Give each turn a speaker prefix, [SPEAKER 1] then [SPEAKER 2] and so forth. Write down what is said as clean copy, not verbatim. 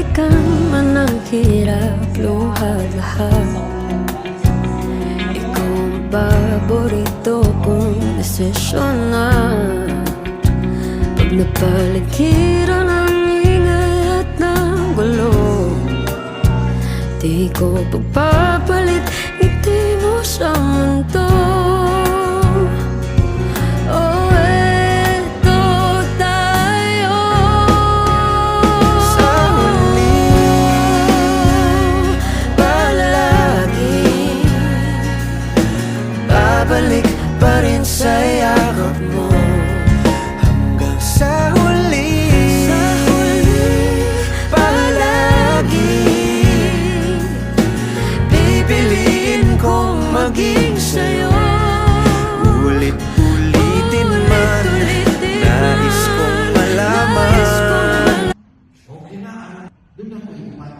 [SPEAKER 1] balikan man ang hirap, luha lahat. Ikaw ang paborito kong desisyon na. Pag napaligiran ang ingay at ng gulo, di ko pagpapalit ngiti mo sa mundo. Oh, eto tayo sa huli, palagi babalik pa rin sa yakap mo. Hanggang sa huli, palagi pipiliin kong maging sa'yo. Ulit-ulitin man, nais kong malaman.
[SPEAKER 2] Okay na, doon na po yung mga